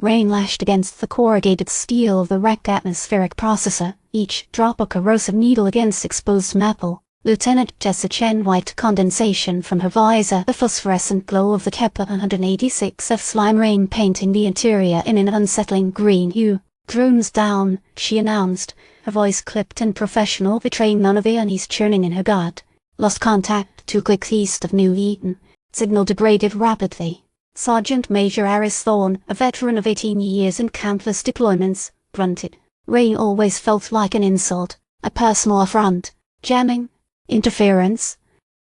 Rain lashed against the corrugated steel of the wrecked atmospheric processor, each drop a corrosive needle against exposed metal. Lieutenant Jessa Chen wiped condensation from her visor, the phosphorescent glow of the Kepler 186F slime rain painting the interior in an unsettling green hue. "Drones down," she announced, her voice clipped and professional, betraying none of the unease churning in her gut. "Lost contact 2 clicks east of New Eden. Signal degraded rapidly." Sergeant Major Thorne, a veteran of 18 years and countless deployments, grunted. Rain always felt like an insult, a personal affront. Jamming? Interference?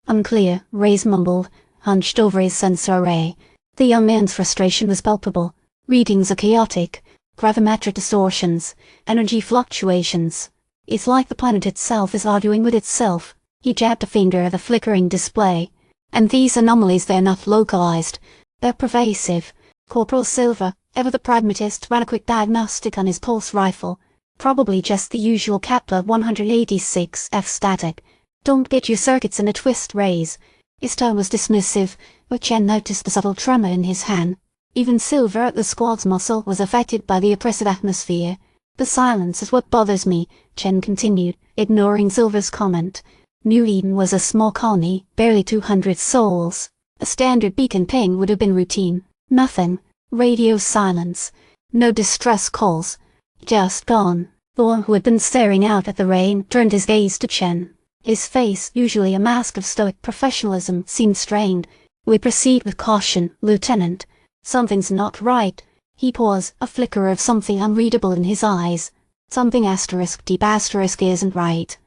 Unclear, Ray's mumbled, hunched over his sensor array. The young man's frustration was palpable. Readings are chaotic. Gravimetric distortions. Energy fluctuations. It's like the planet itself is arguing with itself. He jabbed a finger at the flickering display. And these anomalies, they're not localized. They're pervasive. Corporal Silver, ever the pragmatist, ran a quick diagnostic on his pulse rifle. Probably just the usual Kepler 186F static. "Don't get your circuits in a twist, Rays." His tone was dismissive, but Chen noticed the subtle tremor in his hand. Even Silver at the squad's muscle was affected by the oppressive atmosphere. "The silence is what bothers me," Chen continued, ignoring Silver's comment. New Eden was a small colony, barely 200 souls. A standard beacon ping would have been routine. Nothing. Radio silence. No distress calls. Just gone. Thorne, who had been staring out at the rain, turned his gaze to Chen. His face, usually a mask of stoic professionalism, seemed strained. "We proceed with caution, Lieutenant. Something's not right." He paused, a flicker of something unreadable in his eyes. "Something deep asterisk isn't right."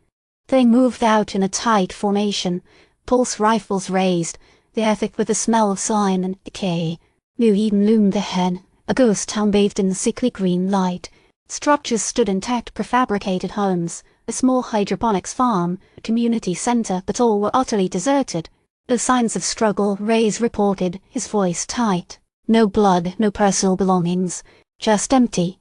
They moved out in a tight formation, pulse rifles raised, the air thick with the smell of slime and decay. New Eden loomed ahead, a ghost town bathed in the sickly green light. Structures stood intact, prefabricated homes, a small hydroponics farm, a community center, but all were utterly deserted. No signs of struggle, Ray's reported, his voice tight. No blood, no personal belongings. Just empty.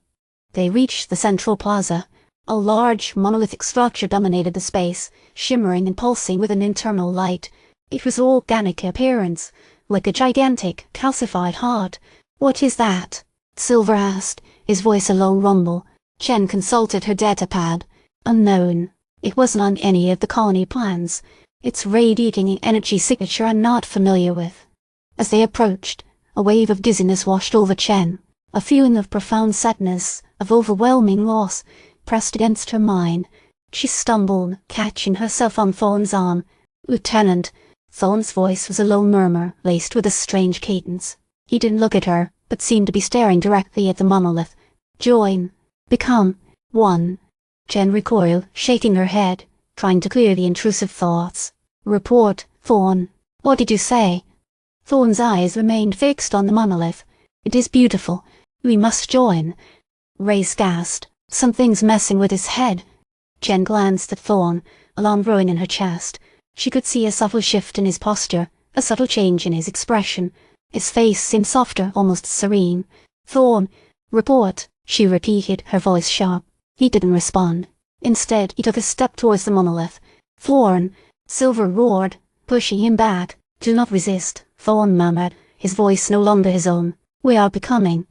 They reached the central plaza. A large, monolithic structure dominated the space, shimmering and pulsing with an internal light. It was organic appearance, like a gigantic, calcified heart. "What is that?" Silver asked, his voice a low rumble. Chen consulted her datapad. "Unknown. It wasn't on any of the colony plans. Its radiating energy signature I'm not familiar with." As they approached, a wave of dizziness washed over Chen. A feeling of profound sadness, of overwhelming loss, pressed against her mind. She stumbled, catching herself on Thorne's arm. "Lieutenant." Thorne's voice was a low murmur, laced with a strange cadence. He didn't look at her, but seemed to be staring directly at the monolith. "Join. Become one." Chen recoiled, shaking her head, trying to clear the intrusive thoughts. "Report, Thorne. What did you say?" Thorne's eyes remained fixed on the monolith. "It is beautiful. We must join." Ray's gasped. "Something's messing with his head." Chen glanced at Thorne, alarm growing in her chest. She could see a subtle shift in his posture, a subtle change in his expression. His face seemed softer, almost serene. "Thorne, report," she repeated, her voice sharp. He didn't respond. Instead, he took a step towards the monolith. "Thorne!" Silver roared, pushing him back. "Do not resist," Thorne murmured, his voice no longer his own. "We are becoming."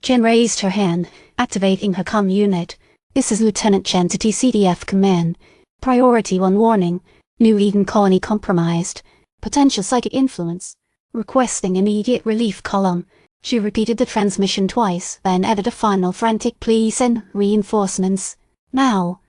Chen raised her hand, activating her comm unit. "This is Lieutenant Chen to TCDF Command. Priority 1 warning. New Eden colony compromised. Potential psychic influence. Requesting immediate relief column." She repeated the transmission twice, then added a final frantic plea: "Send reinforcements. Now."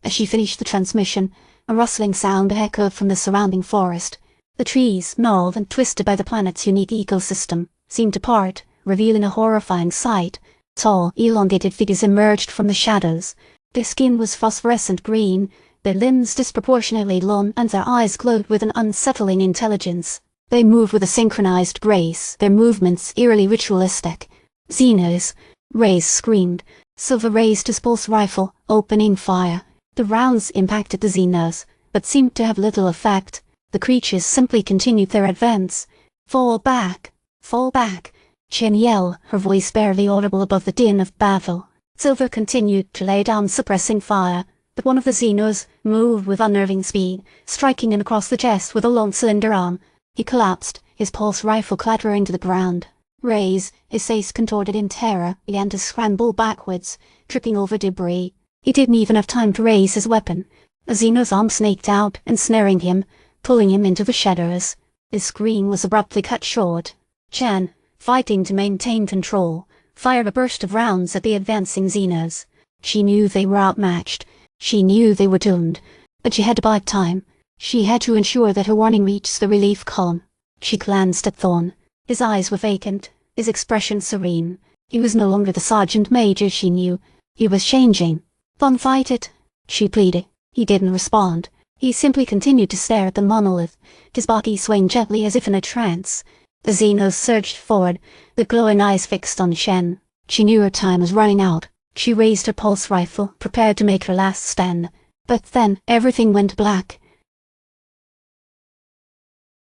As she finished the transmission, a rustling sound echoed from the surrounding forest. The trees, gnarled and twisted by the planet's unique ecosystem, seemed to part, revealing a horrifying sight. Tall, elongated figures emerged from the shadows. Their skin was phosphorescent green, their limbs disproportionately long, and their eyes glowed with an unsettling intelligence. They moved with a synchronized grace, their movements eerily ritualistic. "Xenos!" Rays screamed. Silver raised his pulse rifle, opening fire. The rounds impacted the Xenos, but seemed to have little effect. The creatures simply continued their advance. "Fall back! Fall back!" Chen yelled, her voice barely audible above the din of battle. Silver continued to lay down suppressing fire, but one of the Xenos moved with unnerving speed, striking him across the chest with a long cylinder arm. He collapsed, his pulse rifle clattering to the ground. Ray's, his face contorted in terror, began to scramble backwards, tripping over debris. He didn't even have time to raise his weapon. A xenos arm snaked out, ensnaring him, pulling him into the shadows. His scream was abruptly cut short. Chen, fighting to maintain control, fired a burst of rounds at the advancing xenos. She knew they were outmatched. She knew they were doomed. But she had to buy time. She had to ensure that her warning reached the relief column. She glanced at Thorne. His eyes were vacant, his expression serene. He was no longer the sergeant major she knew. He was changing. "Thorne, fight it," she pleaded. He didn't respond. He simply continued to stare at the monolith, his body swaying gently as if in a trance. The xenos surged forward, the glowing eyes fixed on Shen. She knew her time was running out. She raised her pulse rifle, prepared to make her last stand. But then everything went black.